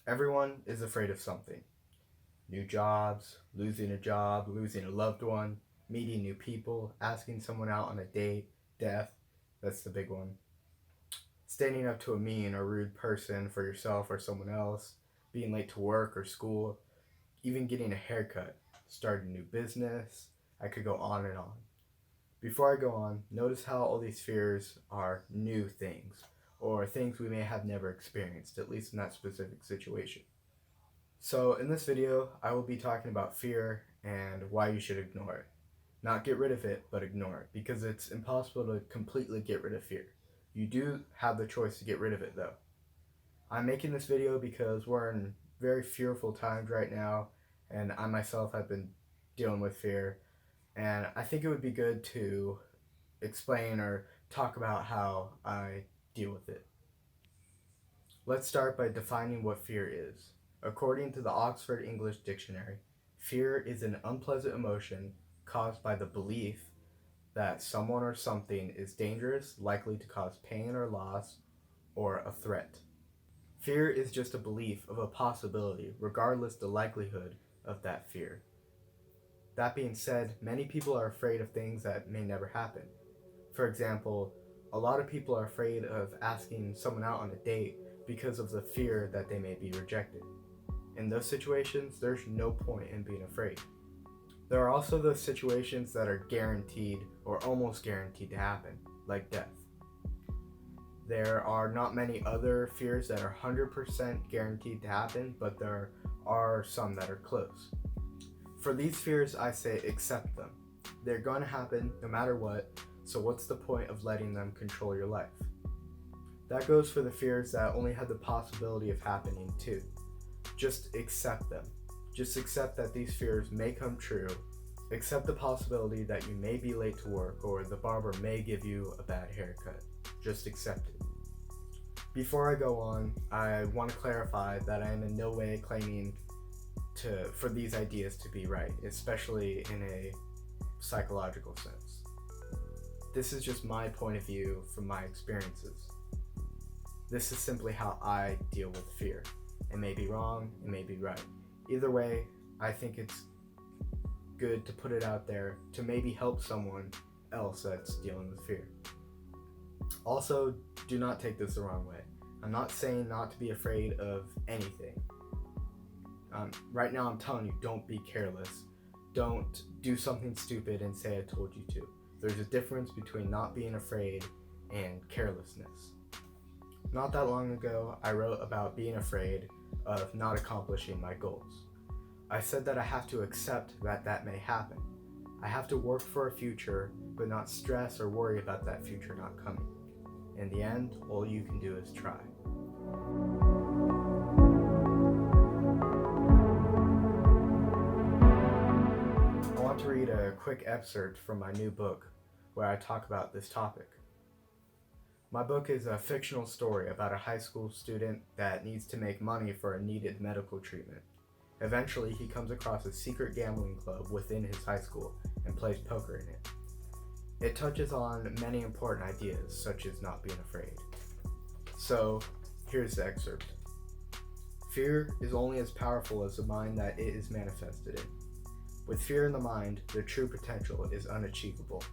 Everyone is afraid of something. New jobs, losing a job, losing a loved one, meeting new people, asking someone out on a date, death, that's the big one. Standing up to a mean or rude person for yourself or someone else, being late to work or school, even getting a haircut, starting a new business. I could go on and on. Before I go on, notice how all these fears are new things, or things we may have never experienced, at least in that specific situation. So, in this video, I will be talking about fear and why you should ignore it. Not get rid of it, but ignore it, because it's impossible to completely get rid of fear. You do have the choice to get rid of it, though. I'm making this video because we're in very fearful times right now, and I myself have been dealing with fear, and I think it would be good to explain or talk about how I deal with it. Let's start by defining what fear is. According to the Oxford English Dictionary, fear is an unpleasant emotion caused by the belief that someone or something is dangerous, likely to cause pain or loss, or a threat. Fear is just a belief of a possibility, regardless the likelihood of that fear. That being said, many people are afraid of things that may never happen. For example, a lot of people are afraid of asking someone out on a date because of the fear that they may be rejected. In those situations, there's no point in being afraid. There are also those situations that are guaranteed or almost guaranteed to happen, like death. There are not many other fears that are 100% guaranteed to happen, but there are some that are close. For these fears, I say accept them. They're going to happen no matter what, so what's the point of letting them control your life? That goes for the fears that only have the possibility of happening too. Just accept them. Just accept that these fears may come true. Accept the possibility that you may be late to work or the barber may give you a bad haircut. Just accept it. Before I go on, I want to clarify that I am in no way claiming for these ideas to be right, especially in a psychological sense. This is just my point of view from my experiences. This is simply how I deal with fear. It may be wrong, it may be right. Either way, I think it's good to put it out there to maybe help someone else that's dealing with fear. Also, do not take this the wrong way. I'm not saying not to be afraid of anything. Right now I'm telling you, don't be careless. Don't do something stupid and say I told you to. There's a difference between not being afraid and carelessness. Not that long ago, I wrote about being afraid of not accomplishing my goals. I said that I have to accept that may happen. I have to work for a future, but not stress or worry about that future not coming. In the end, all you can do is try. I want to read a quick excerpt from my new book where I talk about this topic. My book is a fictional story about a high school student that needs to make money for a needed medical treatment. Eventually, he comes across a secret gambling club within his high school and plays poker in it. It touches on many important ideas, such as not being afraid. So, here's the excerpt. Fear is only as powerful as the mind that it is manifested in. With fear in the mind, the true potential is unachievable.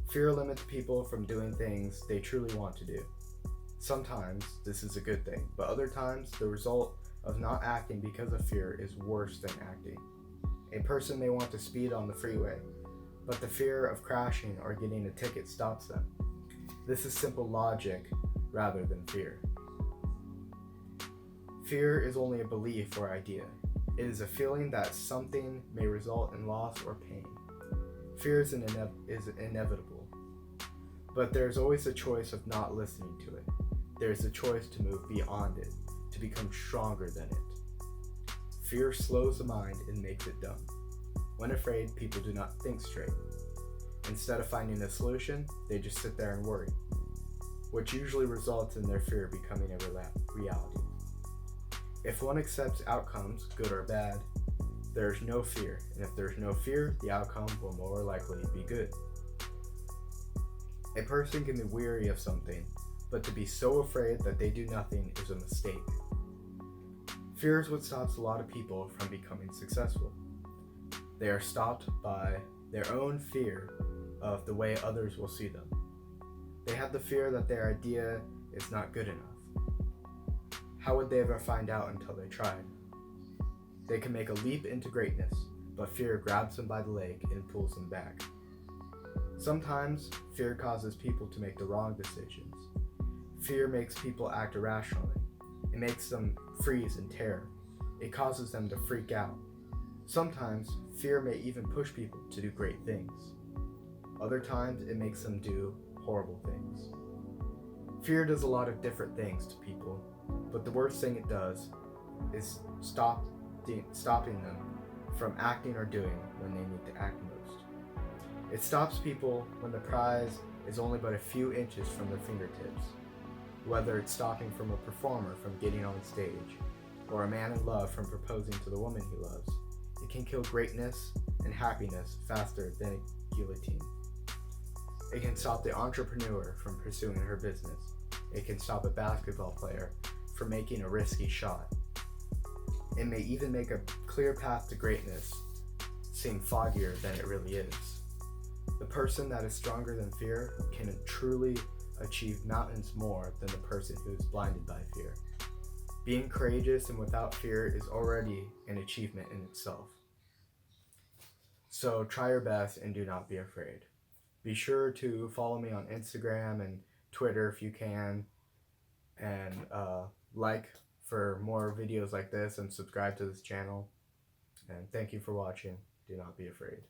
Fear limits people from doing things they truly want to do. Sometimes this is a good thing, but other times the result of not acting because of fear is worse than acting. A person may want to speed on the freeway, but the fear of crashing or getting a ticket stops them. This is simple logic rather than fear. Fear is only a belief or idea. It is a feeling that something may result in loss or pain. Fear is inevitable, but there's always a choice of not listening to it. There's a choice to move beyond it, to become stronger than it. Fear slows the mind and makes it dumb. When afraid, people do not think straight. Instead of finding a solution, they just sit there and worry, which usually results in their fear becoming a reality. If one accepts outcomes, good or bad, there's no fear, and if there's no fear, the outcome will more likely be good. A person can be weary of something, but to be so afraid that they do nothing is a mistake. Fear is what stops a lot of people from becoming successful. They are stopped by their own fear of the way others will see them. They have the fear that their idea is not good enough. How would they ever find out until they tried? They can make a leap into greatness, but fear grabs them by the leg and pulls them back. Sometimes, fear causes people to make the wrong decisions. Fear makes people act irrationally. It makes them freeze in terror. It causes them to freak out. Sometimes, fear may even push people to do great things. Other times, it makes them do horrible things. Fear does a lot of different things to people, but the worst thing it does is stopping them from acting or doing when they need to act most. It stops people when the prize is only but a few inches from their fingertips, whether it's stopping from a performer from getting on stage, or a man in love from proposing to the woman he loves. It can kill greatness and happiness faster than a guillotine. It can stop the entrepreneur from pursuing her business. It can stop a basketball player from making a risky shot. It may even make a clear path to greatness seem foggier than it really is. The person that is stronger than fear can truly achieve mountains more than the person who is blinded by fear. Being courageous and without fear is already an achievement in itself. So try your best and do not be afraid. Be sure to follow me on Instagram and Twitter if you can, and like for more videos like this, and subscribe to this channel. And thank you for watching. Do not be afraid.